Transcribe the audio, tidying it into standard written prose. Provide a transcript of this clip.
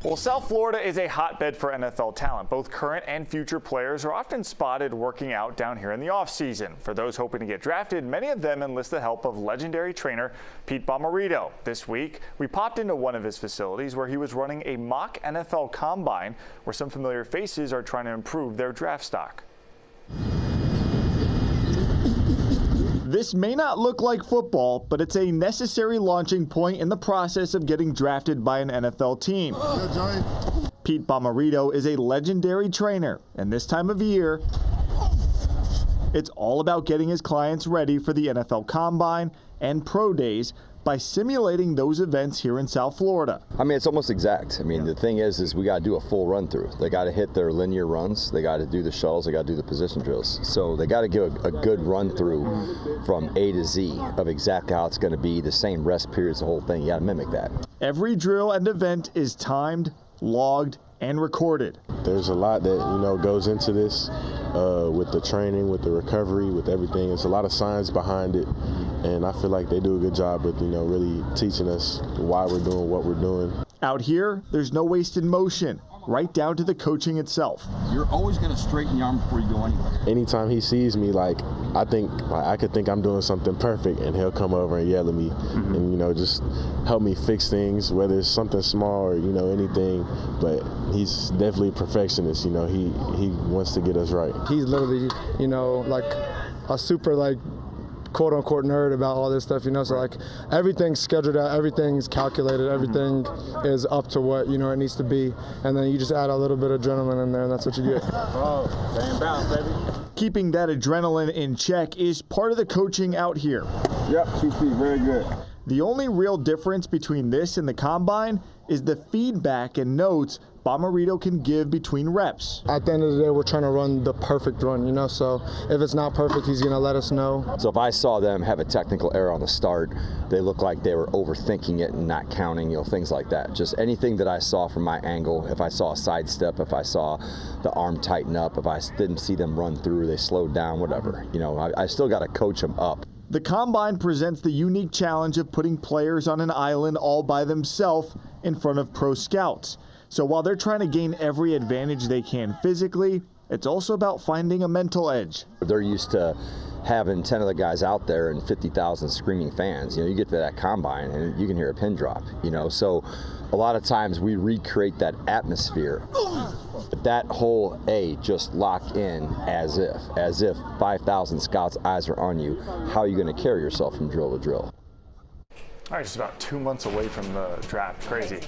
Well, South Florida is a hotbed for NFL talent. Both current and future players are often spotted working out down here in the offseason. For those hoping to get drafted, many of them enlist the help of legendary trainer Pete Bommarito. This week, we popped into one of his facilities where he was running a mock NFL combine where some familiar faces are trying to improve their draft stock. This may not look like football, but it's a necessary launching point in the process of getting drafted by an NFL team. Pete Bommarito is a legendary trainer, and this time of year, it's all about getting his clients ready for the NFL Combine and Pro Days by simulating those events here in South Florida. I mean, it's almost exact. I mean, the thing is we got to do a full run through. They got to hit their linear runs. They got to do the shuttles. They got to do the position drills. So they got to give a good run through from A to Z of exactly how it's going to be, the same rest periods, the whole thing. You got to mimic that. Every drill and event is timed, logged, and recorded. There's a lot that goes into this with the training, with the recovery, with everything. It's a lot of science behind it, and I feel like they do a good job with really teaching us why we're doing what we're doing. Out here, there's no wasted motion, right down to the coaching itself. You're always going to straighten your arm before you go anywhere. Anytime he sees me, I could think I'm doing something perfect, and he'll come over and yell at me, and just help me fix things, whether it's something small or anything. But he's definitely a perfectionist. He wants to get us right. He's literally like a super quote-unquote nerd about all this stuff, so everything's scheduled out, everything's calculated, everything is up to what it needs to be, and then you just add a little bit of adrenaline in there, and that's what you get. Oh, stay in balance, baby. Keeping that adrenaline in check is part of the coaching out here. Yep, 2 feet, very good. The only real difference between this and the combine is the feedback and notes Bommarito can give between reps. At the end of the day, we're trying to run the perfect run, so if it's not perfect, he's going to let us know. So if I saw them have a technical error on the start, they looked like they were overthinking it and not counting, things like that. Just anything that I saw from my angle, if I saw a sidestep, if I saw the arm tighten up, if I didn't see them run through, they slowed down, whatever. I still got to coach them up. The Combine presents the unique challenge of putting players on an island all by themselves in front of pro scouts. So while they're trying to gain every advantage they can physically, it's also about finding a mental edge. They're used to having 10 of the guys out there and 50,000 screaming fans. You get to that combine and you can hear a pin drop, So a lot of times we recreate that atmosphere. But that whole just locked in as if 5,000 scouts' eyes are on you. How are you going to carry yourself from drill to drill? All right, just about 2 months away from the draft. Crazy.